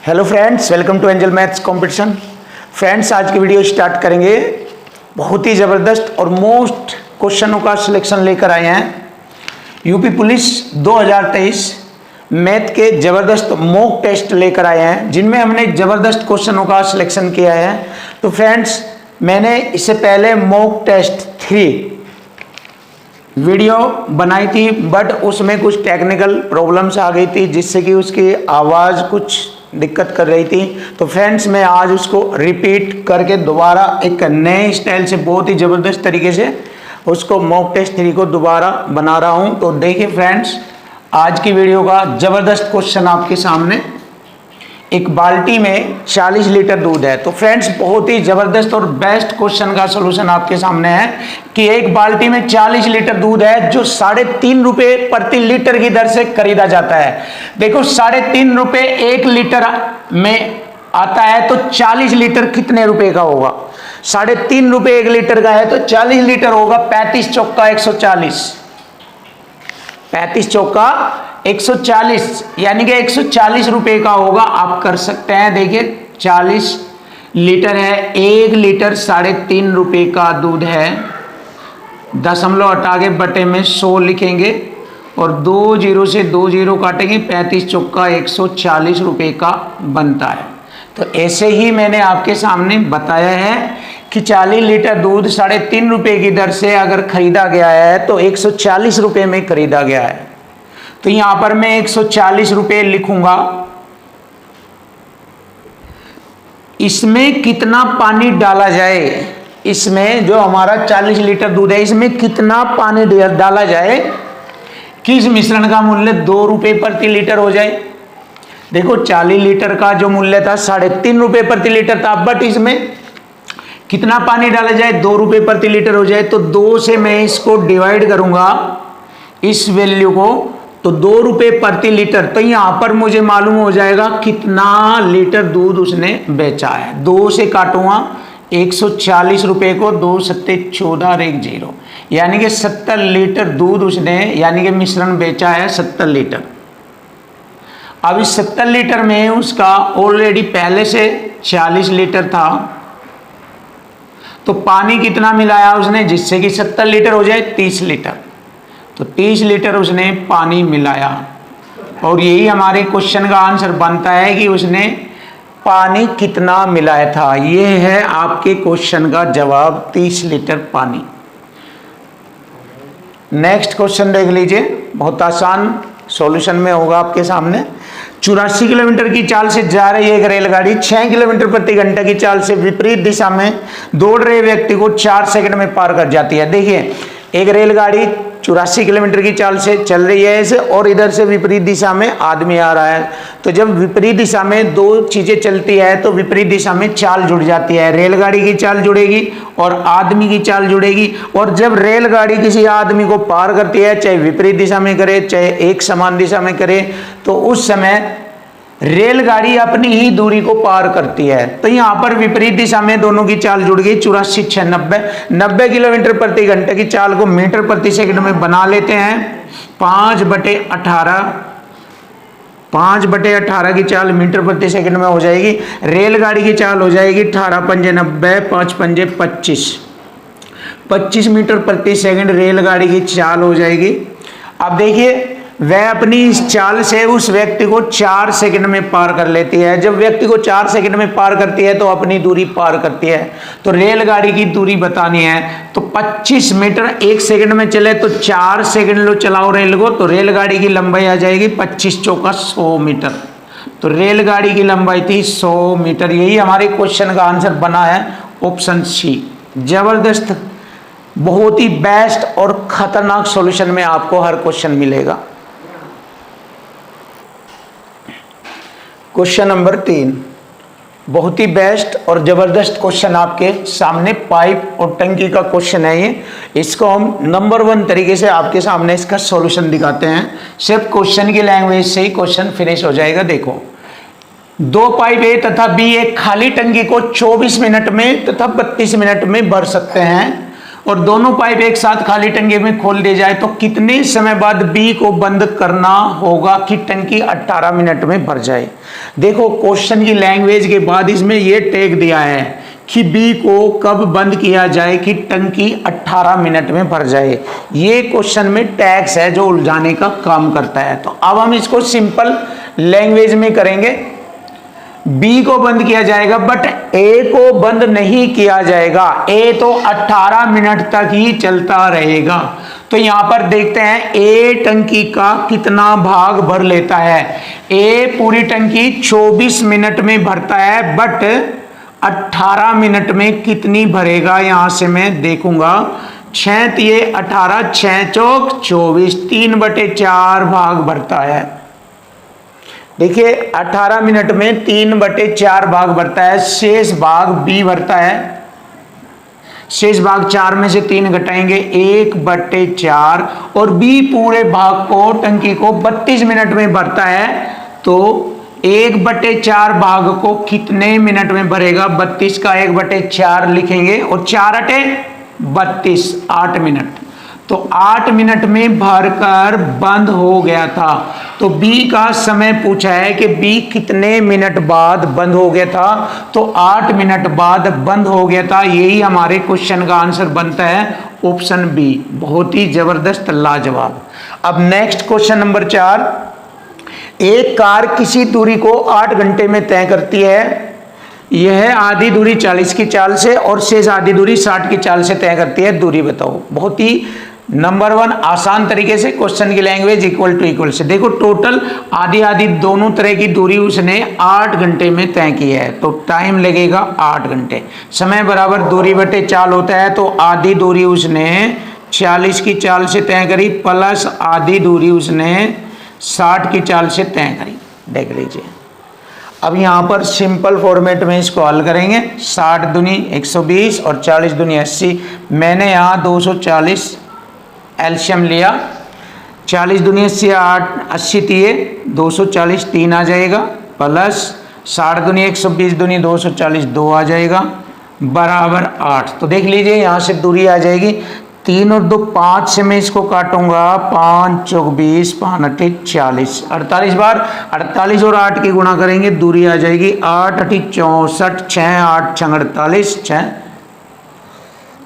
Hello friends, welcome to angel maths competition. Friends, आज की video start करेंगे। बहुत ही ज़बरदस्त और मोस्ट क्वेश्चनों का सिलेक्शन लेकर आए हैं। यूपी पुलिस 2023 मैथ के ज़बरदस्त मॉक टेस्ट लेकर आए हैं, जिनमें हमने ज़बरदस्त क्वेश्चनों का सिलेक्शन किया है। तो फ्रेंड्स, मैंने इससे पहले मॉक टेस्ट 3 वीडियो बनाई थी, बट उसमें कुछ टेक्निकल प्रॉब्लम्स आ गई थी, जिससे कि उसकी आवाज़ कुछ दिक्कत कर रही थी। तो फ्रेंड्स, मैं आज उसको रिपीट करके दोबारा एक नए स्टाइल से बहुत ही ज़बरदस्त तरीके से उसको मॉक टेस्ट 3 को दोबारा बना रहा हूं। तो देखिए फ्रेंड्स, आज की वीडियो का ज़बरदस्त क्वेश्चन आपके सामने। एक बाल्टी में 40 लीटर दूध है। तो फ्रेंड्स, बहुत ही ज़बरदस्त और बेस्ट क्वेश्चन का सलूशन आपके सामने है कि एक बाल्टी में 40 लीटर दूध है, जो 3.5 रुपये प्रति लीटर की दर से खरीदा जाता है। देखो, 3.5 रुपये 1 लीटर में आता है, तो 40 लीटर कितने रुपए का होगा? 3.5 रुपये 1 लीटर का है, तो 40 लीटर होगा 35 चौका 140, 35 चौका 140, यानी कि 140 रुपए का होगा। आप कर सकते हैं। देखिए, 40 लीटर है, 1 लीटर 3.5 रुपए का दूध है। दशमलव हटा के बटे में 100 लिखेंगे और 2 जीरो से 2 जीरो काटेंगे, 35 चौका 140 रुपए का बनता है। तो ऐसे ही मैंने आपके सामने बताया है कि 40 लीटर दूध 3.5 रुपए की दर से अगर खरीदा गया है, तो 140 रुपए में खरीदा गया है। तो यहां पर मैं 140 रुपए लिखूंगा। इसमें कितना पानी डाला जाए, इसमें जो हमारा 40 लीटर दूध है, इसमें कितना पानी डाला जाए कि इस मिश्रण का मूल्य 2 रुपए प्रति लीटर हो जाए। देखो, 40 लीटर का जो मूल्य था 3.5 रुपए प्रति लीटर था, बट इसमें कितना पानी डाला जाए, 2 रुपए प्रति लीटर हो जाए। तो 2 से मैं इसको डिवाइड करूंगा, इस वैल्यू को, तो 2 रुपए प्रति लीटर। तो यहां पर मुझे मालूम हो जाएगा कितना लीटर दूध उसने बेचा है। 2 से काटूंगा 140 रुपए को, 2 सत्ते 14 और 1 जीरो, यानी कि 70 लीटर दूध उसने, यानी कि मिश्रण बेचा है 70 लीटर। अब इस 70 लीटर में उसका ऑलरेडी पहले से 40 लीटर था, तो पानी कितना मिलाया उसने, जिससे कि 70 लीटर हो जाए 30 लीटर। तो 30 लीटर उसने पानी मिलाया, और यही हमारे क्वेश्चन का आंसर बनता है कि उसने पानी कितना मिलाया था। ये है आपके क्वेश्चन का जवाब, 30 लीटर पानी। नेक्स्ट क्वेश्चन देख लीजिए, बहुत आसान सॉल्यूशन में होगा आपके सामने। 84 किलोमीटर की चाल से जा रही एक रेलगाड़ी 6 किलोमीटर प्रति घंटे की चाल से विपरीत दिशा में दौड़ रहे व्यक्ति को 4 सेकंड में पार कर जाती है। देखिए, एक रेलगाड़ी 84 किलोमीटर की चाल से चल रही है ऐसे, और इधर से विपरीत दिशा में आदमी आ रहा है। तो जब विपरीत दिशा में 2 चीजें चलती है, तो विपरीत दिशा में चाल जुड़ जाती है। रेलगाड़ी की चाल जुड़ेगी और आदमी की चाल जुड़ेगी। और जब रेलगाड़ी किसी आदमी को पार करती है, चाहे विपरीत दिशा में करे चाहे एक समान दिशा में करे, तो उस समय रेलगाड़ी अपनी ही दूरी को पार करती है। तो यहां पर विपरीत दिशा में दोनों की चाल जुड़ गई। 84 6 90 किलोमीटर प्रति घंटे की चाल को मीटर प्रति सेकंड में बना लेते हैं। 5/18 की चाल मीटर प्रति सेकंड में हो जाएगी। रेलगाड़ी की चाल हो जाएगी 18 पंजे 90, 5 पंजे 25 मीटर प्रति सेकंड रेलगाड़ी की चाल हो जाएगी। अब देखिए, वह अपनी इस चाल से उस व्यक्ति को 4 सेकंड में पार कर लेती है। जब व्यक्ति को 4 सेकंड में पार करती है, तो अपनी दूरी पार करती है। तो रेलगाड़ी की दूरी बतानी है, तो 25 मीटर 1 सेकंड में चले, तो 4 सेकंड लो चलाओ रेल को, तो रेलगाड़ी की लंबाई आ जाएगी 25 चौका 100 मीटर। तो रेलगाड़ी की लंबाई थी 100 मीटर। यही हमारे क्वेश्चन का आंसर बना है, ऑप्शन सी। जबरदस्त, बहुत ही बेस्ट और खतरनाक सॉल्यूशन में आपको हर क्वेश्चन मिलेगा। क्वेश्चन नंबर 3, बहुत ही बेस्ट और जबरदस्त क्वेश्चन आपके सामने। पाइप और टंकी का क्वेश्चन है ये। इसको हम नंबर 1 तरीके से आपके सामने इसका सॉल्यूशन दिखाते हैं। सिर्फ क्वेश्चन की लैंग्वेज से ही क्वेश्चन फिनिश हो जाएगा। देखो, 2 पाइप ए तथा बी एक खाली टंकी को 24 मिनट में तथा 32 मिनट में भर सकते हैं। और दोनों पाइप एक साथ खाली टंकी में खोल दिए जाए तो कितने समय बाद बी को बंद करना होगा कि टंकी 18 मिनट में भर जाए। देखो क्वेश्चन की लैंग्वेज के बाद इसमें यह टैग दिया है कि बी को कब बंद किया जाए कि टंकी 18 मिनट में भर जाए। ये क्वेश्चन में टैग्स है जो उलझाने का काम करता है। तो अब हम इसको सिंपल लैंग्वेज में करेंगे। बी को बंद किया जाएगा बट ए को बंद नहीं किया जाएगा। ए तो 18 मिनट तक ही चलता रहेगा। तो यहां पर देखते हैं ए टंकी का कितना भाग भर लेता है। ए पूरी टंकी 24 मिनट में भरता है बट 18 मिनट में कितनी भरेगा यहां से मैं देखूंगा। 6 तिये 18, 6 चौक 24, 3/4 भाग भरता है। देखिए 18 मिनट में 3/4 भाग भरता है। शेष भाग बी भरता है। शेष भाग 4 में से 3 घटाएंगे 1/4 और बी पूरे भाग को टंकी को 32 मिनट में भरता है। तो 1/4 भाग को कितने मिनट में भरेगा। 32 का 1/4 लिखेंगे और 4 अटे 32, 8 मिनट। तो 8 मिनट में भरकर बंद हो गया था। तो बी का समय पूछा है कि बी कितने मिनट बाद बंद हो गया था। तो 8 मिनट बाद बंद हो गया था। यही हमारे क्वेश्चन का आंसर बनता है ऑप्शन बी। बहुत ही जबरदस्त, लाजवाब। अब नेक्स्ट क्वेश्चन नंबर 4। एक कार किसी दूरी को 8 घंटे में तय करती है। यह आधी दूरी 40 की चाल से और शेष आधी दूरी 60 की चाल से तय करती है। दूरी बताओ। बहुत ही नंबर 1 आसान तरीके से क्वेश्चन की लैंग्वेज इक्वल टू इक्वल से। देखो टोटल आधी आधी दोनों तरह की दूरी उसने 8 घंटे में तय की है। तो टाइम लगेगा 8 घंटे। समय बराबर दूरी बटे चाल होता है। तो आधी दूरी उसने 40 की चाल से तय करी प्लस आधी दूरी उसने 60 की चाल से तय करी। देख लीजिए। अब यहाँ पर सिंपल फॉर्मेट में इसको हल करेंगे। 60 दूनी 120 और 40 दूनी 80। मैंने यहाँ 240 एल्शियम लिया। 40 दूनी 80, 80 तिये 240, 3 आ जाएगा प्लस 60 दूनी 120 दूनी 240, 2 आ जाएगा बराबर 8। तो देख लीजिए यहाँ से दूरी आ जाएगी 3 और 2 5 से मैं इसको काटूंगा। 5 चौक 20, 5 अठी 40, 48 बार 48 और 8 की गुणा करेंगे दूरी आ जाएगी 8 अठी 64, 6 8 6 48, 6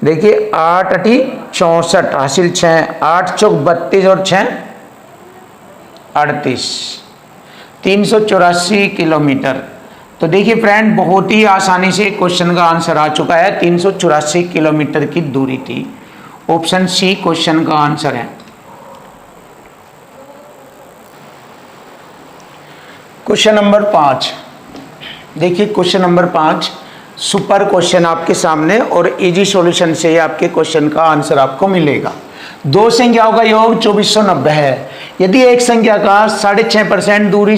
देखिए 8 अठी 64 हासिल 6, 8 चौक 32 और 6 38, 384 किलोमीटर। तो देखिए फ्रेंड बहुत ही आसानी से क्वेश्चन का आंसर आ चुका है। 384 किलोमीटर की दूरी थी। ऑप्शन सी क्वेश्चन का आंसर है। Question number 5। देखिए क्वेश्चन नंबर 5 सुपर क्वेश्चन आपके सामने और इजी सॉल्यूशन से आपके क्वेश्चन का आंसर आपको मिलेगा। दो संख्याओं का योग 2490 है। यदि एक संख्या का 6.5% दूसरी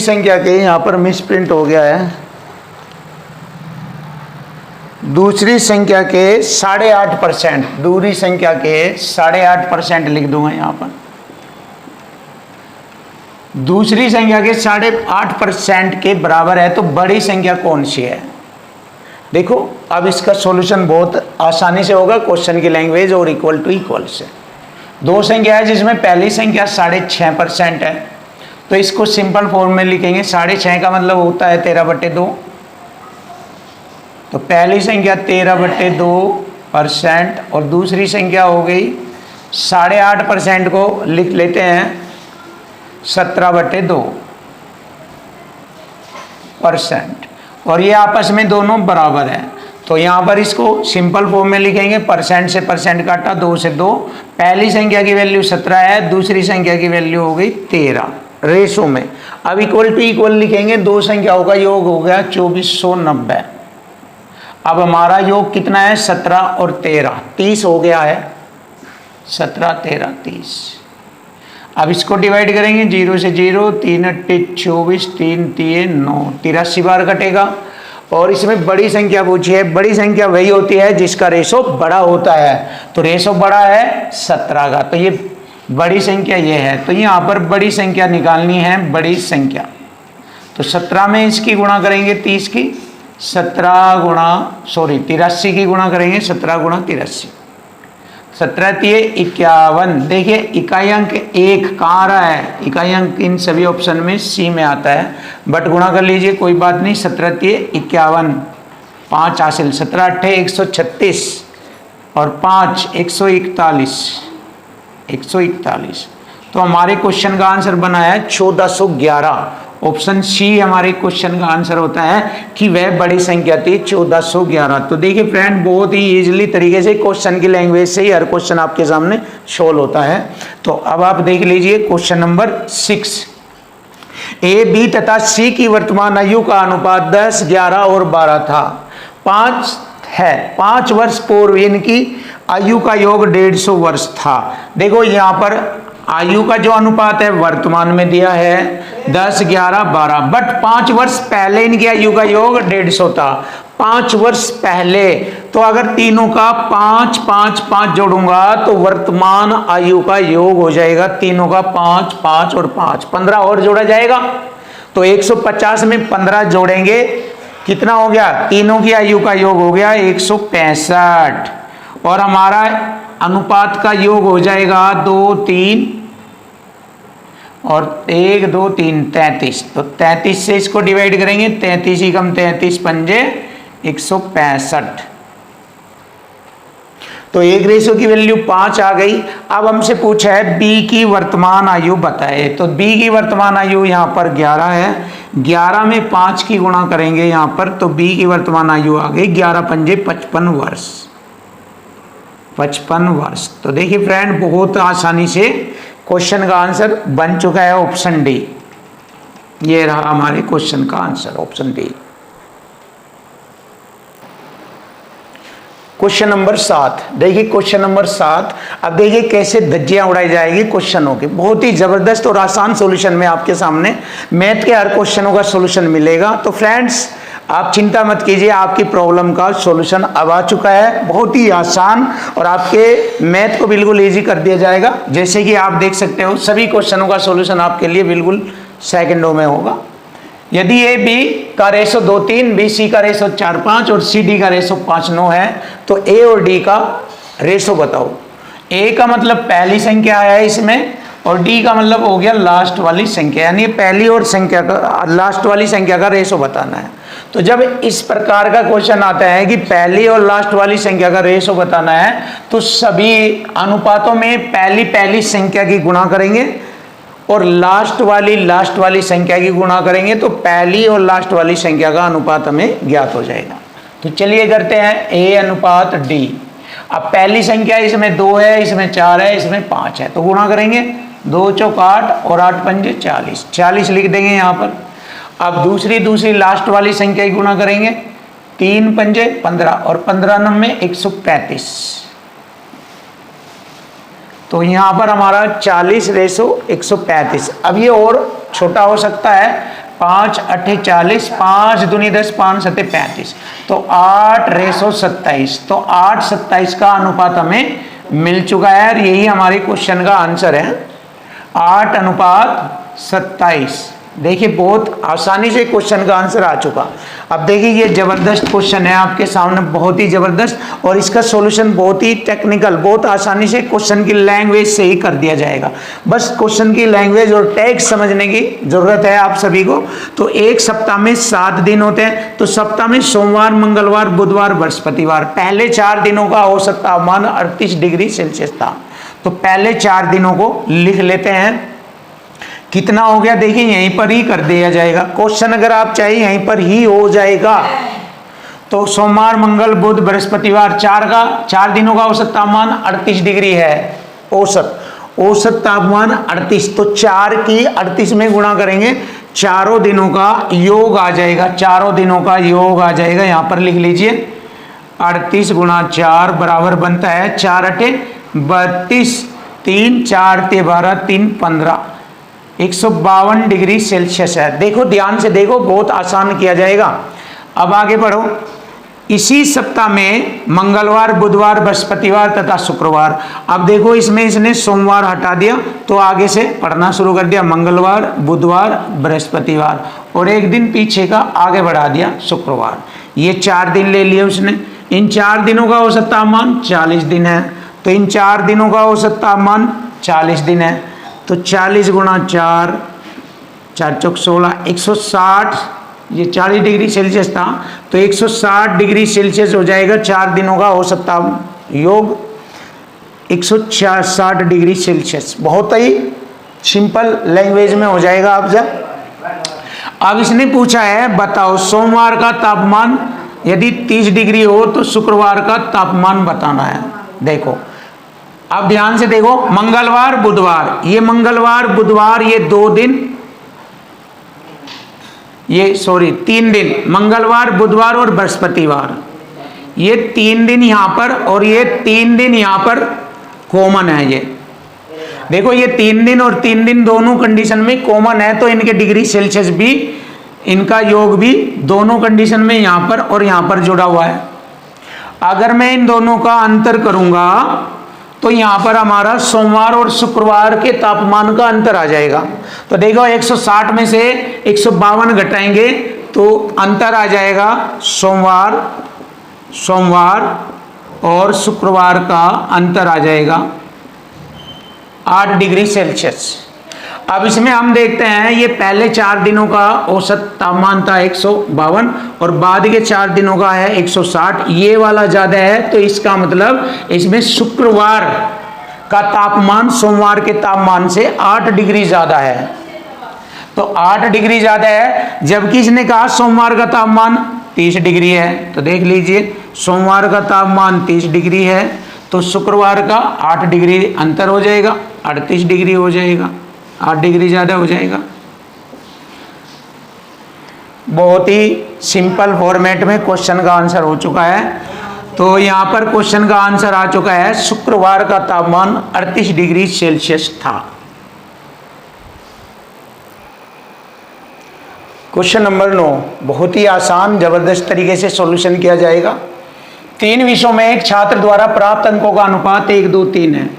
संख्या के यहाँ पर मिसप्रिंट हो गया है। दूसरी संख्या के 8.5%, दूसरी संख्या के 8.5% लिख दूंगा यहाँ पर। दूसरी संख्या के 8.5% के बराबर है तो बड़ी संख्या कौन सी है। देखो अब इसका सॉल्यूशन बहुत आसानी से होगा क्वेश्चन की लैंग्वेज और इक्वल टू इक्वल से। दो संख्या है जिसमें पहली संख्या 6.5% है तो इसको सिंपल फॉर्म में लिखेंगे। 6.5 का मतलब होता है 13/2। तो पहली संख्या 13/2% और दूसरी संख्या हो गई 8.5% को लिख लेते हैं 17/2%। और ये आपस में दोनों बराबर हैं तो यहाँ पर इसको सिंपल फॉर्म में लिखेंगे। परसेंट से परसेंट काटा 2 से 2। पहली संख्या की वैल्यू 17 है, दूसरी संख्या की वैल्यू हो गई 13 रेशो में। अब इक्वल टू इक्वल लिखेंगे। दो संख्याओं का योग हो गया 2490। अब हमारा योग कितना है 17 और 13, 30 हो गया है। 17 13 30। अब इसको डिवाइड करेंगे 0 से 0, 3 8 24, 3 3 9, 83 बार कटेगा। और इसमें बड़ी संख्या पूछी है। बड़ी संख्या वही होती है जिसका रेशो बड़ा होता है। तो रेशो बड़ा है 17 का, तो ये बड़ी संख्या ये है। तो यहाँ पर बड़ी संख्या निकालनी है। बड़ी संख्या तो 17 में इसकी गुणा करेंगे 30 की 83 की गुणा करेंगे 17 गुणा 83, 17 तिये 51। देखिए इकाई अंक 1 कहाँ आ रहा है, इकाई अंक इन सभी ऑप्शन में सी में आता है, बट गुणा कर लीजिए कोई बात नहीं। 17 तिये 51, 5 हासिल, 17 अट्ठे 136 और 5 141। तो हमारे क्वेश्चन का आंसर बना है 1411। ऑप्शन सी हमारे क्वेश्चन का आंसर होता है कि वह बड़ी संख्या थी 1411। तो देखिए फ्रेंड, बहुत ही इजीली तरीके से क्वेश्चन की लैंग्वेज से ही हर क्वेश्चन आपके सामने सोल्व होता है। तो अब आप देख लीजिए क्वेश्चन नंबर 6। ए, बी तथा सी की वर्तमान आयु का अनुपात 10, 11 और 12 था। 5 है, 5 वर्ष पूर्व इनकी आयु का योग 150 वर्ष था। देखो यहाँ पर आयु का जो अनुपात है वर्तमान में दिया है 10, 11, 12, बट 5 वर्ष पहले इनकी आयु का योग 150 था। 5 वर्ष पहले, तो अगर तीनों का 5, 5, 5 जोड़ूंगा तो वर्तमान आयु का योग हो जाएगा तीनों का 5, 5 और 5, 15 और जोड़ा जाएगा। तो 150 में 15 जोड़ेंगे, कितना हो गया, तीनों की आयु का योग हो गया 165, और हमारा अनुपात का योग हो जाएगा 2, 3 और 1, 2, 3, 33। तो 33 से इसको डिवाइड करेंगे, 33 ही कम 33 पंजे 165। तो एक रेशो की वैल्यू 5 आ गई। अब हमसे पूछा है बी की वर्तमान आयु बताए, तो बी की वर्तमान आयु यहाँ पर 11 है, 11 में 5 की गुणा करेंगे यहाँ पर, तो बी की वर्तमान आयु आ गई 11 पंजे 55 वर्ष, 55 वर्ष। तो देखिए फ्रेंड, बहुत आसानी से क्वेश्चन का आंसर बन चुका है ऑप्शन डी। ये रहा हमारे क्वेश्चन का answer, option D. Question number 7, देखिए क्वेश्चन नंबर 7। अब देखिए कैसे धज्जियां उड़ाई जाएगी क्वेश्चनों की। बहुत ही जबरदस्त और आसान सॉल्यूशन में आपके सामने मैथ के हर क्वेश्चनों का सॉल्यूशन मिलेगा। तो फ्रेंड्स, आप चिंता मत कीजिए, आपकी प्रॉब्लम का सॉल्यूशन अब आ चुका है, बहुत ही आसान, और आपके मैथ को बिल्कुल इजी कर दिया जाएगा। जैसे कि आप देख सकते हो सभी क्वेश्चनों का सॉल्यूशन आपके लिए बिल्कुल सेकंडों में होगा। यदि ए बी का रेशो 2, 3, बी सी का रेशो 4, 5 और सी डी का रेशो 5, 9 है, तो ए और डी का रेशो बताओ। ए का मतलब पहली संख्या है इसमें, और डी का मतलब हो गया लास्ट वाली संख्या, यानी पहली और संख्या का लास्ट वाली संख्या का रेशो बताना है। तो जब इस प्रकार का क्वेश्चन आता है कि पहली और लास्ट वाली संख्या का रेशो बताना है, तो सभी अनुपातों में पहली संख्या की गुणा करेंगे और लास्ट वाली संख्या की गुणा करेंगे, तो पहली और लास्ट वाली संख्या का अनुपात हमें ज्ञात हो जाएगा। तो चलिए करते हैं ए अनुपात डी। अब पहली संख्या इसमें 2 है, इसमें 4 है, इसमें 5 है, तो गुणा करेंगे, 2 चौक 8 और 8 पंजे 40, 40 लिख देंगे यहाँ पर। अब दूसरी लास्ट वाली संख्या की गुणा करेंगे, 3 पंजे 15 और 15 नम्मे 135, तो यहाँ पर हमारा 40 रेशो 135। अब ये और छोटा हो सकता है, 5 अट्ठे 40, 5 दूनी 10, 5 सत्ते 35, तो 8 रेशो 27। तो 8, 27 का अनुपात हमें मिल चुका है, और यही हमारे क्वेश्चन का आंसर है, 8 अनुपात 27। देखिए बहुत आसानी से क्वेश्चन का आंसर आ चुका। अब देखिए ये जबरदस्त क्वेश्चन है आपके सामने, बहुत ही जबरदस्त, और इसका सॉल्यूशन बहुत ही टेक्निकल, बहुत आसानी से क्वेश्चन की लैंग्वेज से ही कर दिया जाएगा। बस क्वेश्चन की लैंग्वेज और टैक्स समझने की जरूरत है आप सभी को। तो एक सप्ताह में 7 दिन होते हैं, तो सप्ताह में सोमवार, मंगलवार, बुधवार, बृहस्पतिवार, पहले 4 दिनों का औसत तापमान 38 डिग्री सेल्सियस था। तो पहले 4 दिनों को लिख लेते हैं, कितना हो गया देखिए, यहीं पर ही कर दिया जाएगा क्वेश्चन, अगर आप चाहिए यहीं पर ही हो जाएगा। तो सोमवार, मंगल, बुध, बृहस्पतिवार, 4 दिनों का औसत तापमान 38 डिग्री है। औसत तापमान 38, तो 4 की 38 में गुणा करेंगे, चारों दिनों का योग आ जाएगा, चारों दिनों का योग आ जाएगा। यहाँ पर लिख लीजिए 38 गुणा 4 बराबर बनता है 4 अठे 32, 3 4 ते 12, 3 15, 152 डिग्री सेल्सियस है। देखो ध्यान से देखो, बहुत आसान किया जाएगा। अब आगे बढ़ो, इसी सप्ताह में मंगलवार, बुधवार, बृहस्पतिवार तथा शुक्रवार। अब देखो इसमें इसने सोमवार हटा दिया तो आगे से पढ़ना शुरू कर दिया, मंगलवार, बुधवार, बृहस्पतिवार, और एक दिन पीछे का आगे बढ़ा दिया शुक्रवार। ये 4 दिन ले लिए उसने। इन 4 दिनों का औसत तापमान 40 दिन है, तो इन 4 दिनों का औसत तापमान 40 दिन है, तो 40 गुणा 4, 4 चौक 16, 160, ये 40 डिग्री सेल्सियस था, तो 160 डिग्री सेल्सियस हो जाएगा 4 दिनों का औसत तापमान, योग 160 डिग्री सेल्सियस। बहुत ही सिंपल लैंग्वेज में हो जाएगा आप जब। अब इसने पूछा है बताओ सोमवार का तापमान यदि 30 डिग्री हो तो शुक्रवार का तापमान बताना है। देखो अब ध्यान से देखो, मंगलवार, बुधवार, ये मंगलवार, बुधवार, ये 2 दिन, ये 3 दिन, मंगलवार, बुधवार और बृहस्पतिवार, ये 3 दिन यहां पर और ये 3 दिन यहां पर कॉमन है। ये देखो ये 3 दिन और 3 दिन दोनों कंडीशन में कॉमन है, तो इनके डिग्री सेल्सियस भी, इनका योग भी दोनों कंडीशन में यहां पर और यहां पर जुड़ा हुआ है। अगर मैं इन दोनों का अंतर करूंगा तो यहां पर हमारा सोमवार और शुक्रवार के तापमान का अंतर आ जाएगा। तो देखो 160 में से 152 घटाएंगे तो अंतर आ जाएगा सोमवार और शुक्रवार का अंतर आ जाएगा 8 डिग्री सेल्सियस। अब इसमें हम देखते हैं ये पहले 4 दिनों का औसत तापमान था 152 और बाद के 4 दिनों का है 160, ये वाला ज्यादा है, तो इसका मतलब इसमें शुक्रवार का तापमान सोमवार के तापमान से 8 डिग्री ज्यादा है। तो 8 डिग्री ज्यादा है, जबकि इसने कहा सोमवार का तापमान 30 डिग्री है। तो देख लीजिए सोमवार का तापमान 30 डिग्री है तो शुक्रवार का 8 डिग्री अंतर हो जाएगा, 38 डिग्री हो जाएगा, 8 डिग्री ज़्यादा हो जाएगा। बहुत ही सिंपल फॉर्मेट में क्वेश्चन का आंसर हो चुका है। तो यहाँ पर क्वेश्चन का आंसर आ चुका है, शुक्रवार का तापमान 38 डिग्री सेल्सियस था। क्वेश्चन नंबर 9 बहुत ही आसान जबरदस्त तरीके से सॉल्यूशन किया जाएगा। 3 विषयों में एक छात्र द्वारा प्राप्त अंकों का अनुपात 1, 2, 3 है।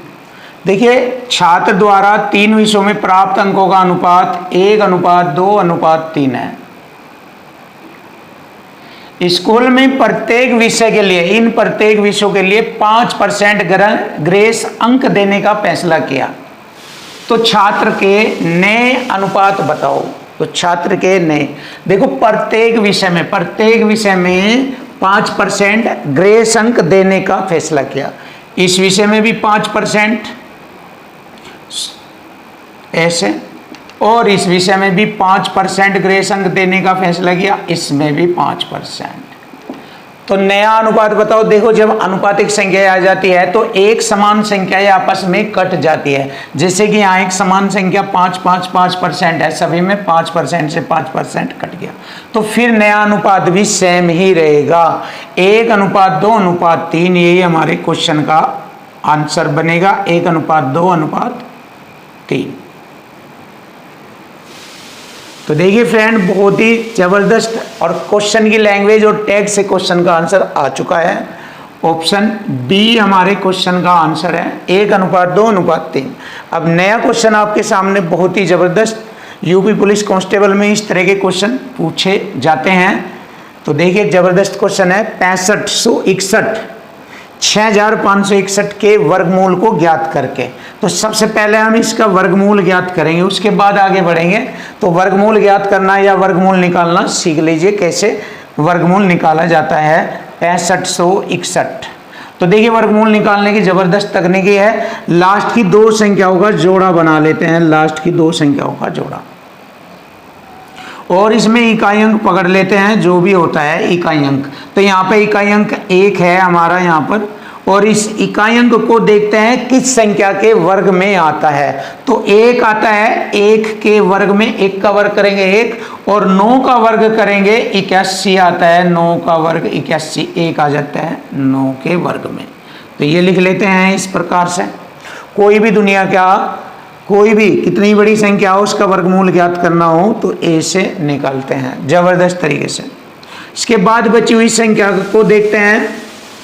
देखिए छात्र द्वारा 3 विषयों में प्राप्त अंकों का अनुपात 1:2:3 है। स्कूल में प्रत्येक विषय के लिए, इन प्रत्येक विषयों के लिए 5% ग्रेस अंक देने का फैसला किया। तो छात्र के नए अनुपात बताओ। तो छात्र के नए, देखो प्रत्येक विषय में 5% ग्रेस अंक देने का फैसला किया। इस विषय में भी 5% ऐसे, और इस विषय में भी 5% ग्रेस अंक देने का फैसला किया, इसमें भी 5%। तो नया अनुपात बताओ। देखो जब अनुपातिक संख्या आ जाती है तो एक समान संख्या आपस में कट जाती है। जैसे कि यहाँ एक समान संख्या 5% है, सभी में 5% से 5% कट गया, तो फिर नया अनुपात भी सेम ही रहेगा, 1:2:3। यही हमारे क्वेश्चन का आंसर बनेगा, 1:2:3। तो देखिए फ्रेंड बहुत ही जबरदस्त और क्वेश्चन की लैंग्वेज और टैग से क्वेश्चन का आंसर आ चुका है। ऑप्शन बी हमारे क्वेश्चन का आंसर है, 1:2:3। अब नया क्वेश्चन आपके सामने बहुत ही जबरदस्त, यूपी पुलिस कांस्टेबल में इस तरह के क्वेश्चन पूछे जाते हैं। तो देखिए जबरदस्त क्वेश्चन है, 6561 के वर्गमूल को ज्ञात करके। तो सबसे पहले हम इसका वर्गमूल ज्ञात करेंगे, उसके बाद आगे बढ़ेंगे। तो वर्गमूल ज्ञात करना या वर्गमूल निकालना सीख लीजिए, कैसे वर्गमूल निकाला जाता है 6561। तो देखिए वर्गमूल निकालने की जबरदस्त तकनीकी है, लास्ट की 2 संख्याओं का जोड़ा बना लेते हैं, लास्ट की 2 संख्याओं का जोड़ा, और इसमें इकाई अंक पकड़ लेते हैं, जो भी होता है इकाई अंक। तो यहाँ पे इकाई अंक 1 है हमारा यहाँ पर, और इस इकाई अंक को देखते हैं किस संख्या के वर्ग में आता है। तो 1 आता है, 1 के वर्ग में 1 का वर्ग करेंगे 1, और 9 का वर्ग करेंगे 81 आता है, 9 का वर्ग 81, 1 आ जाता है 9 के वर्ग में। तो ये लिख लेते हैं इस प्रकार से। कोई भी दुनिया का कोई भी कितनी बड़ी संख्या हो उसका वर्गमूल ज्ञात करना हो तो ए से निकालते हैं जबरदस्त तरीके से। इसके बाद बची हुई संख्या को देखते हैं।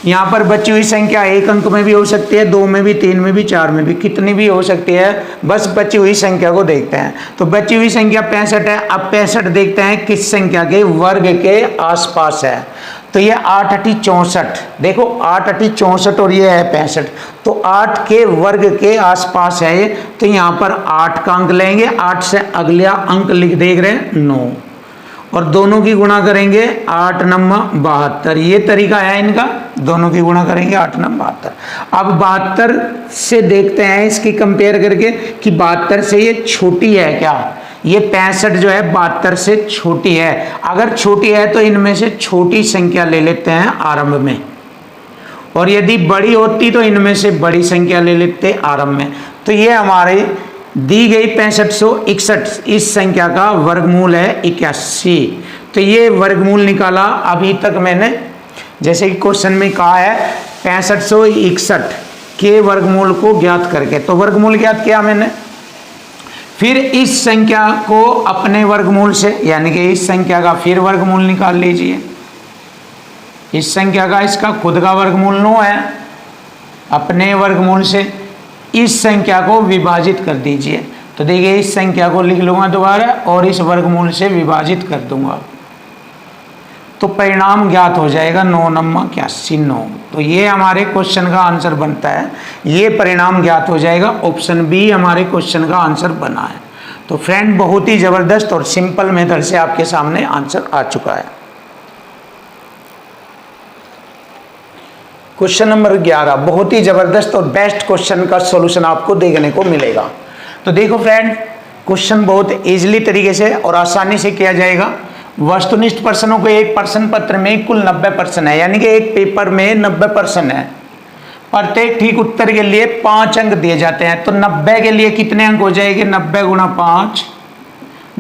यहाँ पर बची हुई संख्या एक अंक में भी हो सकती है, 2 में भी, 3 में भी, 4 में भी, कितनी भी हो सकती है, बस बची हुई संख्या को देखते हैं। तो बची हुई संख्या 65 है। अब 65 देखते हैं किस संख्या के वर्ग के आसपास है। तो ये 8 अठी 64, देखो 8 अठी 64 और ये है 65, तो 8 के वर्ग के आसपास है ये। तो यहाँ पर 8 का अंक लेंगे, 8 से अगला अंक लिख देख रहे हैं 9, और दोनों की गुणा करेंगे 8 9 72। ये तरीका है इनका, दोनों की गुणा करेंगे 8 9 72। अब 72 से देखते हैं इसकी कंपेयर करके कि 72 से ये छोटी है क्या। ये 65 जो है 72 से छोटी है। अगर छोटी है तो इनमें से छोटी संख्या ले लेते हैं आरंभ में, और यदि बड़ी होती तो इनमें से बड़ी संख्या ले लेते आरंभ में। तो ये हमारे दी गई 6561, इस संख्या का वर्गमूल है 81। तो ये वर्गमूल निकाला। अभी तक मैंने जैसे कि क्वेश्चन में कहा है 6561 के वर्गमूल को ज्ञात करके, तो वर्गमूल ज्ञात किया मैंने। फिर इस संख्या को अपने वर्गमूल से, यानी कि इस संख्या का फिर वर्गमूल निकाल लीजिए। इस संख्या का इसका खुद का वर्गमूल 9 है, अपने वर्गमूल से इस संख्या को विभाजित कर दीजिए। तो देखिए इस संख्या को लिख लूंगा दोबारा और इस वर्गमूल से विभाजित कर दूंगा, तो परिणाम ज्ञात हो जाएगा 9 9 81 9। तो ये हमारे क्वेश्चन का आंसर बनता है, ये परिणाम ज्ञात हो जाएगा। ऑप्शन बी हमारे क्वेश्चन का आंसर बना है। तो फ्रेंड बहुत ही जबरदस्त और सिंपल मेथड से आपके सामने आंसर आ चुका है। क्वेश्चन नंबर 11 बहुत ही जबरदस्त और बेस्ट क्वेश्चन का सॉल्यूशन आपको देखने को मिलेगा। तो देखो फ्रेंड, क्वेश्चन बहुत इजीली तरीके से और आसानी से किया जाएगा। वस्तुनिष्ठ प्रश्नों को एक प्रश्न पत्र में कुल 90 प्रश्न है, यानी कि एक पेपर में 90 प्रश्न है। प्रत्येक ठीक उत्तर के लिए 5 अंक दिए जाते हैं। तो 90 के लिए कितने अंक हो जाएंगे, 90 गुणा 5,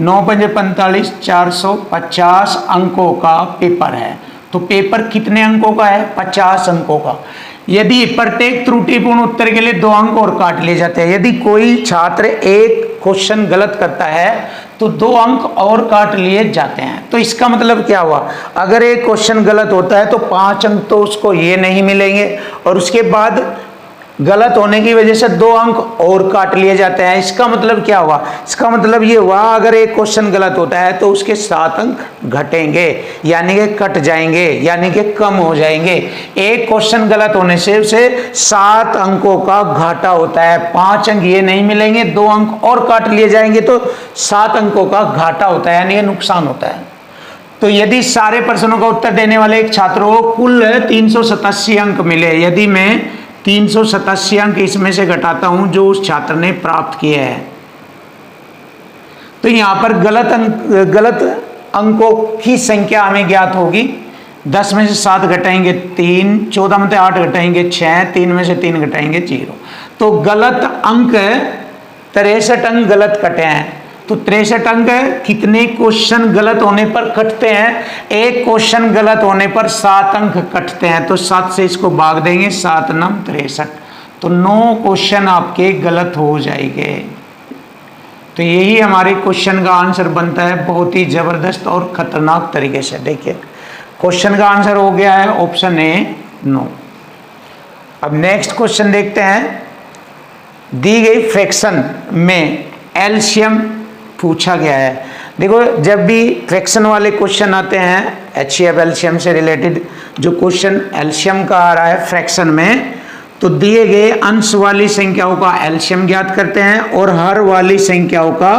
9 5 45, 450 अंकों का पेपर है। तो पेपर कितने अंकों का है, 50 अंकों का। यदि प्रत्येक त्रुटिपूर्ण उत्तर के लिए 2 अंक और काट लिए जाते हैं। यदि कोई छात्र एक क्वेश्चन गलत करता है तो 2 अंक और काट लिए जाते हैं। तो इसका मतलब क्या हुआ, अगर एक क्वेश्चन गलत होता है तो 5 अंक तो उसको ये नहीं मिलेंगे, और उसके बाद गलत होने की वजह से 2 अंक और काट लिए जाते हैं। इसका मतलब क्या हुआ, इसका मतलब ये हुआ अगर एक क्वेश्चन गलत होता है तो उसके 7 अंक घटेंगे, यानी कि कट जाएंगे, यानी कि कम हो जाएंगे। एक क्वेश्चन गलत होने से उसे 7 अंकों का घाटा होता है। 5 अंक ये नहीं मिलेंगे, 2 अंक और काट लिए जाएंगे तो 7 अंकों का घाटा होता है, यानी कि नुकसान होता है। तो यदि सारे प्रश्नों का उत्तर देने वाले एक छात्र को कुल 387 अंक मिले, यदि मैं 387 अंक इसमें से घटाता हूं जो उस छात्र ने प्राप्त किए हैं, तो यहां पर गलत अंकों की संख्या हमें ज्ञात होगी। 10 में से 7 घटाएंगे 3, 14 में से 8 घटाएंगे 6, 3 में से 3 घटाएंगे 0। तो गलत अंक 63 अंक गलत कटे हैं। तो 63 अंक कितने क्वेश्चन गलत होने पर कटते हैं, एक क्वेश्चन गलत होने पर 7 अंक कटते हैं। तो 7 से इसको भाग देंगे, 7 9 63, तो 9 क्वेश्चन आपके गलत हो जाएंगे। तो यही हमारे क्वेश्चन का आंसर बनता है बहुत ही जबरदस्त और खतरनाक तरीके से। देखिए क्वेश्चन का आंसर हो गया है ऑप्शन ए 9। अब नेक्स्ट क्वेश्चन देखते हैं। दी गई फ्रैक्शन में एलसीएम पूछा गया है। देखो जब भी फ्रैक्शन वाले क्वेश्चन आते हैं, एचसीएफ एलसीएम से रिलेटेड जो क्वेश्चन एलसीएम का आ रहा है फ्रैक्शन में, तो दिए गए अंश वाली संख्याओं का एलसीएम ज्ञात करते हैं और हर वाली संख्याओं का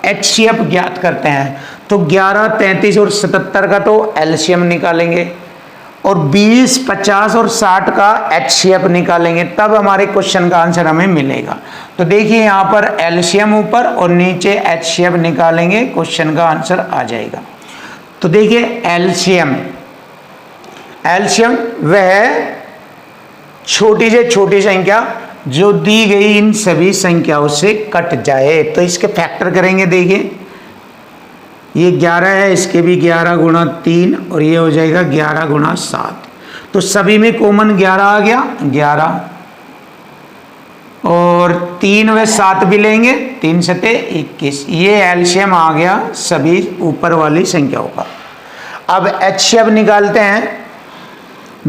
एचसीएफ ज्ञात करते हैं। तो 11 33 और 77 का तो एलसीएम निकालेंगे, और 20 50 और 60 का एचसीएफ निकालेंगे, तब हमारे क्वेश्चन का आंसर हमें मिलेगा। तो देखिए यहाँ पर एलसीएम ऊपर और नीचे एचसीएफ निकालेंगे, क्वेश्चन का आंसर आ जाएगा। तो देखिए एलसीएम वह छोटी से छोटी संख्या जो दी गई इन सभी संख्याओं से कट जाए। तो इसके फैक्टर करेंगे। देखिए ये 11 है, इसके भी 11 गुणा 3 और ये हो जाएगा 11 गुणा 7। तो सभी में कॉमन 11 आ गया, 11 और 3 व 7 भी लेंगे, 3 7 21। ये एलसीएम आ गया सभी ऊपर वाली संख्याओं का। अब HCF निकालते हैं।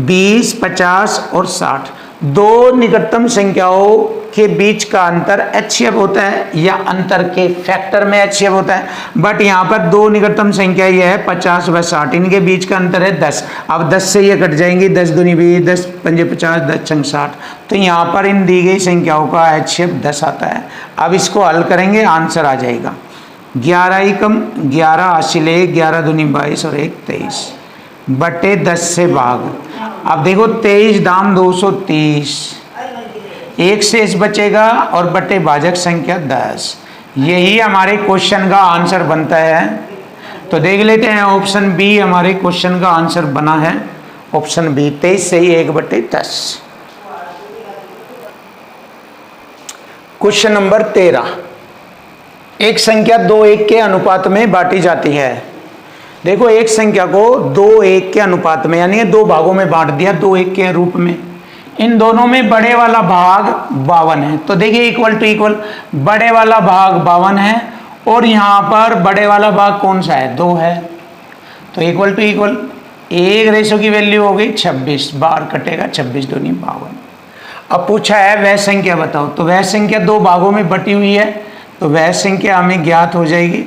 20, 50 और 60 दो निकटतम संख्याओं के बीच का अंतर HCF होता है या अंतर के फैक्टर में HCF होता है। बट यहाँ पर दो निकटतम संख्या ये है 50 व 60, इनके बीच का अंतर है 10। अब 10 से ये कट जाएंगी, 10 दूनी 20, 10 पंजे 50, 10 छंग 60। तो यहाँ पर इन दी गई संख्याओं का HCF 10 आता है। अब इसको हल करेंगे, आंसर आ जाएगा 11 ही कम 11 हासिल 11 दूनी 22 और 1 23 बटे 10 से भाग। अब देखो 23 दाम 230, एक शेष बचेगा और बटे भाजक संख्या 10। यही हमारे क्वेश्चन का आंसर बनता है। तो देख लेते हैं ऑप्शन बी हमारे क्वेश्चन का आंसर बना है। ऑप्शन बी 23 से ही 1/10। क्वेश्चन नंबर 13, एक संख्या 2:1 के अनुपात में बांटी जाती है। देखो एक संख्या को 2:1 के अनुपात में यानी दो भागों में बांट दिया 2:1 के रूप में। इन दोनों में बड़े वाला भाग 52 है। तो देखिए इक्वल टू इक्वल, बड़े वाला भाग 52 है और यहाँ पर बड़े वाला भाग कौन सा है, 2 है। तो इक्वल टू इक्वल, एक रेशो की वैल्यू हो गई 26, बार कटेगा 26 दूनी 52। अब पूछा है वह संख्या बताओ। तो वह संख्या दो भागों में बटी हुई है, तो वह संख्या हमें ज्ञात हो जाएगी।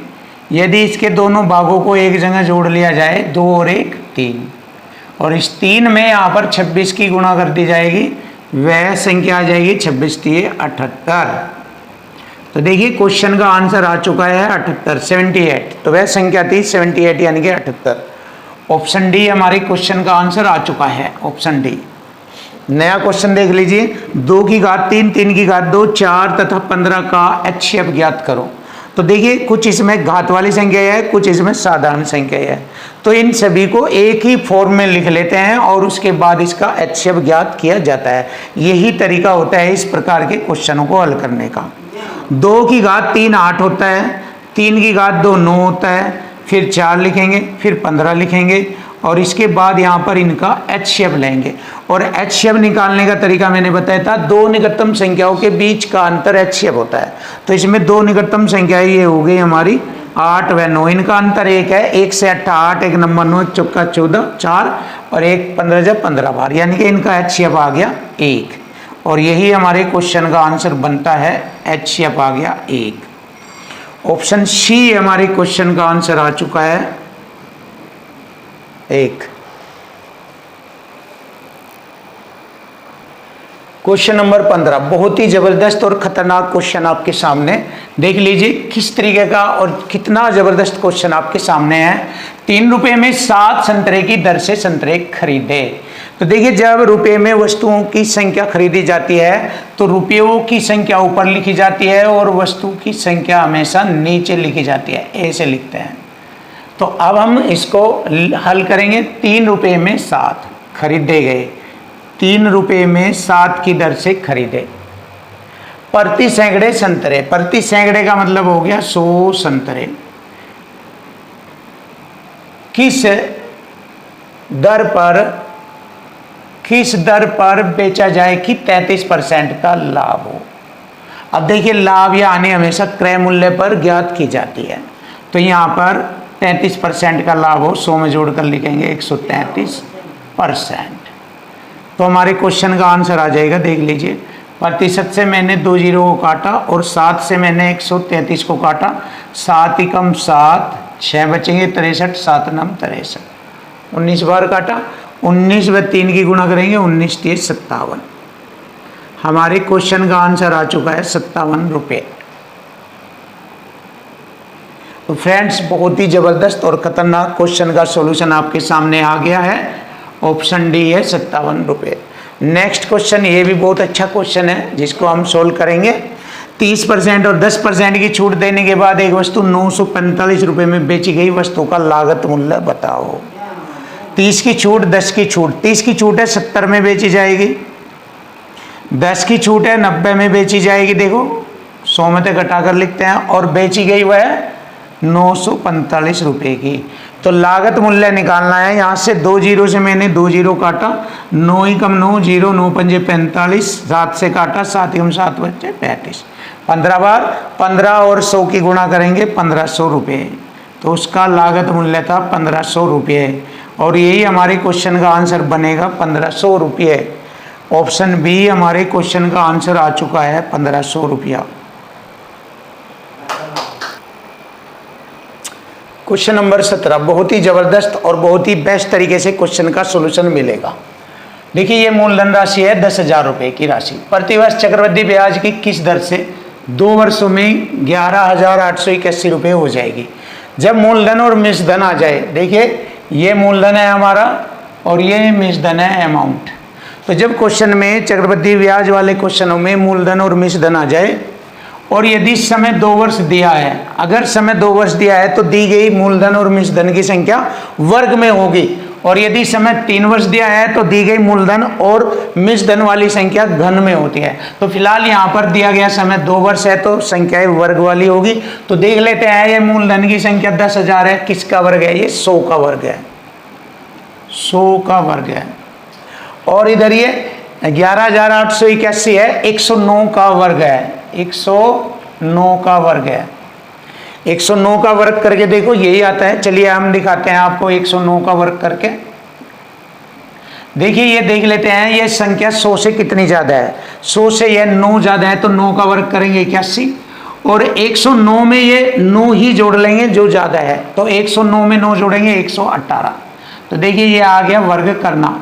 यदि इसके दोनों भागों को एक जगह जोड़ लिया जाए, 2 और 1 3, और इस 3 में यहाँ पर 26 की गुणा कर दी जाएगी, वह संख्या आ जाएगी 26 3 78। तो देखिए क्वेश्चन का आंसर आ चुका है 78 78। तो वह संख्या थी 78 यानी कि 78। ऑप्शन डी हमारे क्वेश्चन का आंसर आ चुका है, ऑप्शन डी। नया क्वेश्चन देख लीजिए। 2 की घात 3, 3 की घात 2, 4 तथा 15 का HCF ज्ञात करो। तो देखिए कुछ इसमें घात वाली संख्या है, कुछ इसमें साधारण संख्या है। तो इन सभी को एक ही फॉर्म में लिख लेते हैं और उसके बाद इसका HCF ज्ञात किया जाता है। यही तरीका होता है इस प्रकार के क्वेश्चनों को हल करने का। 2 की घात 3 8 होता है, 3 की घात 2 9 होता है, फिर 4 लिखेंगे, फिर 15 लिखेंगे और इसके बाद यहाँ पर इनका HCF लेंगे। और HCF निकालने का तरीका मैंने बताया था, दो निकटतम संख्याओं के बीच का अंतर HCF होता है। तो इसमें दो निकटतम संख्याएं ये हो गई हमारी 8 व 9, इनका अंतर 1 है। 1 से 8 8, 1 नंबर 9, 1 चौका 14 4 और 1 15 जब 15 बार, यानी कि इनका HCF आ गया 1। और यही हमारे क्वेश्चन का आंसर बनता है, HCF आ गया 1। ऑप्शन सी हमारे क्वेश्चन का आंसर आ चुका है 1। क्वेश्चन नंबर 15 बहुत ही जबरदस्त और खतरनाक क्वेश्चन आपके सामने। देख लीजिए किस तरीके का और कितना जबरदस्त क्वेश्चन आपके सामने है। 3 रुपए में 7 संतरे की दर से संतरे खरीदे। तो देखिए जब रुपए में वस्तुओं की संख्या खरीदी जाती है तो रुपयों की संख्या ऊपर लिखी जाती है और वस्तु की संख्या हमेशा नीचे लिखी जाती है, ऐसे लिखते हैं। तो अब हम इसको हल करेंगे। 3 रुपए में 7 खरीदे गए, 3 रुपए में 7 की दर से खरीदे। प्रति सैकड़े संतरे, प्रति सैकड़े का मतलब हो गया 100 संतरे। किस दर पर बेचा जाए कि 33% का लाभ हो। अब देखिए लाभ या हानि हमेशा क्रय मूल्य पर ज्ञात की जाती है। तो यहाँ पर 33% का लाभ हो, 100 में जोड़कर लिखेंगे 133%। तो हमारे क्वेश्चन का आंसर आ जाएगा, देख लीजिए। प्रतिशत से मैंने 2 जीरो को काटा और 7 से मैंने 133 को काटा। 7 ही कम 7, 6 बचेंगे 63, 7 नम 63, 19 बार काटा। 19 व 3 की गुणा करेंगे, 19 3 57। हमारे क्वेश्चन का आंसर आ चुका है 57 रुपये। तो फ्रेंड्स बहुत ही जबरदस्त और खतरनाक क्वेश्चन का सॉल्यूशन आपके सामने आ गया है। ऑप्शन डी है 57 रुपये। नेक्स्ट क्वेश्चन, ये भी बहुत अच्छा क्वेश्चन है जिसको हम सोल्व करेंगे। 30% और 10% की छूट देने के बाद एक वस्तु 945 रुपये में बेची गई वस्तु का लागत मूल्य बताओ। 30 की छूट, 10 की छूट। 30 की छूट है 70 में बेची जाएगी, 10 की छूट है 90 में बेची जाएगी। देखो 100 में से घटा कर लिखते हैं और बेची गई वह 945 रुपये की। तो लागत मूल्य निकालना है। यहाँ से 2 जीरो से मैंने 2 जीरो काटा, 9 ही कम 9 जीरो, 9 पंजे 45, 7 से काटा, 7 ही कम 7 बच्चे 35, 15 बार 15 और 100 की गुणा करेंगे 1500 रुपये। तो उसका लागत मूल्य था 1500 रुपये, और यही हमारे क्वेश्चन का आंसर बनेगा 1500 रुपये। ऑप्शन बी हमारे क्वेश्चन का आंसर आ चुका है 1500 रुपया। क्वेश्चन नंबर 17 बहुत ही जबरदस्त और बहुत ही बेस्ट तरीके से क्वेश्चन का सॉल्यूशन मिलेगा। देखिए ये मूलधन राशि है 10,000 रुपये की राशि, प्रतिवर्ष चक्रवृद्धि ब्याज की किस दर से 2 वर्षों में 11,881 रुपये हो जाएगी। जब मूलधन और मिश्रधन आ जाए, देखिए ये मूलधन है हमारा और ये मिश्रधन है अमाउंट। तो जब क्वेश्चन में चक्रवृद्धि ब्याज वाले क्वेश्चनों में मूलधन और मिश्रधन आ जाए और यदि समय 2 वर्ष दिया है, अगर समय 2 वर्ष दिया है तो दी गई मूलधन और मिश्रधन की संख्या वर्ग में होगी, और यदि समय 3 वर्ष दिया है तो दी गई मूलधन और मिश्रधन वाली संख्या घन में होती है। तो फिलहाल यहाँ पर दिया गया समय 2 वर्ष है तो संख्या वर्ग वाली होगी। तो देख लेते हैं, ये मूलधन की संख्या 10,000 है, किसका वर्ग है, ये 100 का वर्ग है, 100 का वर्ग है। और इधर ये 11,881 है, 109 का वर्ग है, 109 का वर्ग है। 109 का वर्ग करके देखो यही आता है। चलिए हम दिखाते हैं आपको 109 का वर्ग करके। देखिए ये देख लेते हैं, ये संख्या 100 से कितनी ज्यादा है, 100 से ये 9 ज्यादा है, तो 9 का वर्ग करेंगे 81, और 109 में ये 9 ही जोड़ लेंगे जो ज्यादा है, तो 109 में 9 जोड़ेंगे 118। तो देखिए ये आ गया वर्ग करना।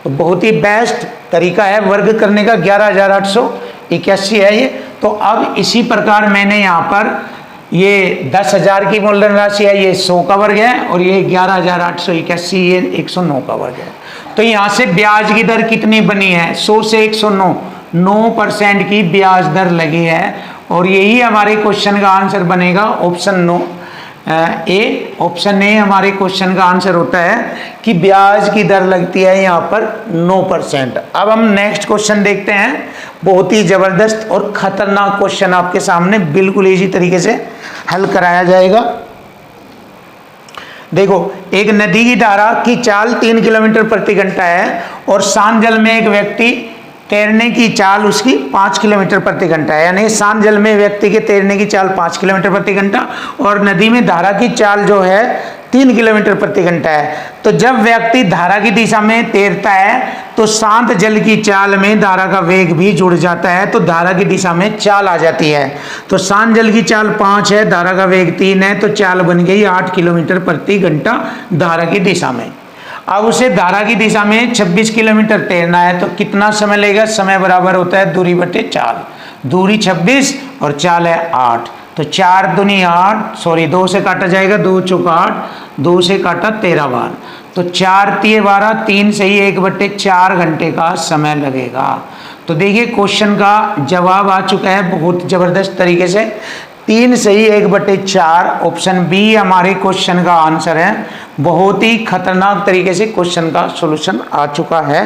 तो बहुत ही बेस्ट तरीका है वर्ग करने का, 11,881 है ये। तो अब इसी प्रकार मैंने यहाँ पर ये 10,000 की मूलधन राशि है, ये 100 का वर्ग है, और ये 11,881 ये 109 का वर्ग है। तो यहाँ से ब्याज की दर कितनी बनी है, 100 से 109, 9% की ब्याज दर लगी है, और यही हमारे क्वेश्चन का आंसर बनेगा ऑप्शन ए। ऑप्शन ए हमारे क्वेश्चन का आंसर होता है कि ब्याज की दर लगती है यहाँ पर 9%। अब हम नेक्स्ट क्वेश्चन देखते हैं, बहुत ही जबरदस्त और खतरनाक क्वेश्चन आपके सामने बिल्कुल इजी तरीके से हल कराया जाएगा। देखो, एक नदी की धारा की चाल 3 किलोमीटर प्रति घंटा है और शांत जल में एक व्यक्ति तैरने की चाल उसकी 5 किलोमीटर प्रति घंटा है, यानी शांत जल में व्यक्ति के तैरने की चाल 5 किलोमीटर प्रति घंटा और नदी में धारा की चाल जो है 3 किलोमीटर प्रति घंटा है। तो जब व्यक्ति धारा की दिशा में तैरता है तो शांत जल की चाल में धारा का वेग भी जुड़ जाता है, तो धारा की दिशा में चाल आ जाती है। तो शांत जल की चाल 5 है, धारा का वेग 3 है, तो चाल बन गई 8 किलोमीटर प्रति घंटा धारा की दिशा में। अब उसे धारा की दिशा में 26 किलोमीटर तैरना है, तो कितना समय लेगा, समय बराबर होता है दूरी बटे चाल। दूरी 26 और चाल है 8, तो 4 दूनी 8, सॉरी 2 से काटा जाएगा, 2 चौका 8, 2 से काटा 13 बार, तो 4 तिये 12, 3 से ही 1/4 घंटे का समय लगेगा। तो देखिए क्वेश्चन का जवाब आ चुका है बहुत जबरदस्त तरीके से, 3 से ही 1/4। ऑप्शन बी हमारे क्वेश्चन का आंसर है। बहुत ही खतरनाक तरीके से क्वेश्चन का सॉल्यूशन आ चुका है।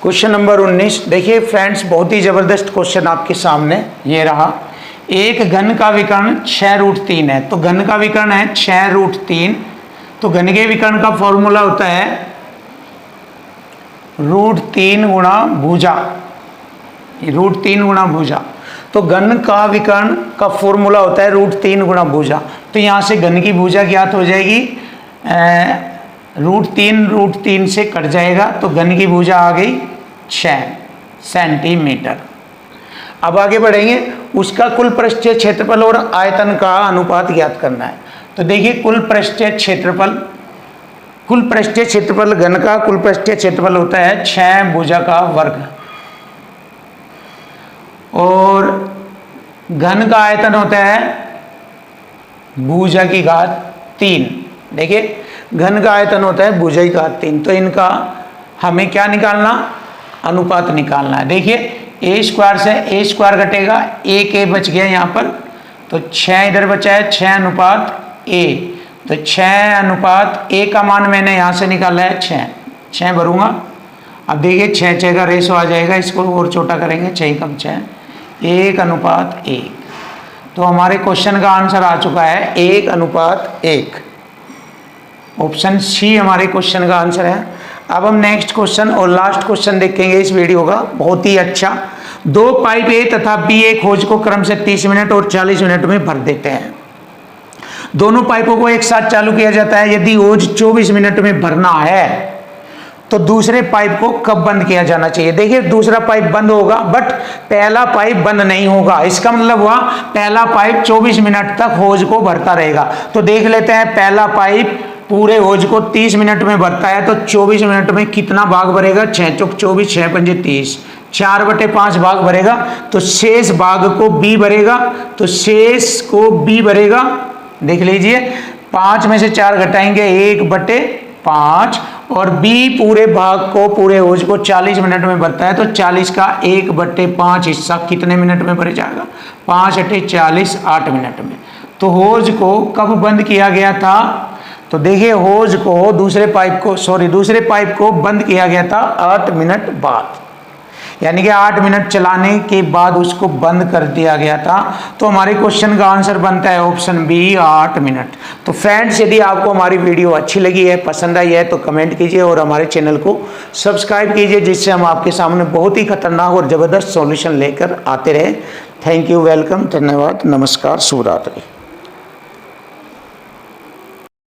क्वेश्चन नंबर 19 देखिए फ्रेंड्स, बहुत ही जबरदस्त क्वेश्चन आपके सामने ये रहा। एक घन का विकर्ण 6√3 है, तो घन का विकर्ण है 6√3, तो घन के विकर्ण का फॉर्मूला होता है √3 गुणा भुजा, √3 गुणा भुजा। तो घन का विकर्ण का फॉर्मूला होता है √3 गुणा भुजा। तो यहाँ से घन की भुजा ज्ञात हो जाएगी, √3 से कट जाएगा, तो घन की भुजा आ गई 6 सेंटीमीटर। अब आगे बढ़ेंगे, उसका कुल पृष्ठीय क्षेत्रफल और आयतन का अनुपात ज्ञात करना है। तो देखिए कुल पृष्ठीय क्षेत्रफल घन का कुल पृष्ठीय क्षेत्रफल होता है 6 भुजा का वर्ग, और घन का आयतन होता है भुजा की घात 3। देखिए घन का आयतन होता है भुजा की घात 3, तो इनका हमें क्या निकालना, अनुपात निकालना है। देखिए a स्क्वायर से a स्क्वायर घटेगा, एक a बच गया यहाँ पर, तो 6 इधर बचा है, 6:a, तो 6:a का मान मैंने यहाँ से निकाला है 6 भरूंगा। अब देखिए 6 का रेशो आ जाएगा, इसको और छोटा करेंगे, 6 कम 6, 1:1। तो हमारे क्वेश्चन का आंसर आ चुका है 1:1। ऑप्शन सी हमारे क्वेश्चन का आंसर है। अब हम नेक्स्ट क्वेश्चन और लास्ट क्वेश्चन देखेंगे इस वीडियो का, बहुत ही अच्छा। दो पाइप ए तथा बी एक होज को क्रम से 30 मिनट और 40 मिनट में भर देते हैं। दोनों पाइपों को एक साथ चालू किया जाता है। यदि होज 24 मिनट में भरना है तो दूसरे पाइप को कब बंद किया जाना चाहिए। देखिए दूसरा पाइप बंद होगा बट पहला पाइप बंद नहीं होगा। इसका मतलब हुआ पहला पाइप 24 मिनट तक होज को भरता रहेगा। तो देख लेते हैं, पहला पाइप पूरे होज को 30 मिनट में भरता है तो 24 मिनट में कितना भाग भरेगा, 6 चौक 24, 6 पंजे 30, 4/5 भाग भरेगा। तो शेष भाग को बी भरेगा, तो शेष को बी भरेगा। देख लीजिए 5 में से 4 घटाएंगे 1/5 और बी पूरे भाग को, पूरे होज को 40 मिनट में भरता है तो 40 का 1/5 हिस्सा कितने मिनट में भर जाएगा, 5 × 40 8 मिनट में। तो होज को कब बंद किया गया था, तो देखिए होज को दूसरे पाइप को बंद किया गया था 8 मिनट बाद, यानी कि 8 मिनट चलाने के बाद उसको बंद कर दिया गया था। तो हमारे क्वेश्चन का आंसर बनता है ऑप्शन बी 8 मिनट। तो फ्रेंड्स यदि आपको हमारी वीडियो अच्छी लगी है, पसंद आई है तो कमेंट कीजिए और हमारे चैनल को सब्सक्राइब कीजिए, जिससे हम आपके सामने बहुत ही खतरनाक और ज़बरदस्त सॉल्यूशन लेकर आते रहे। थैंक यू, वेलकम, धन्यवाद, नमस्कार, शुभ रात्रि।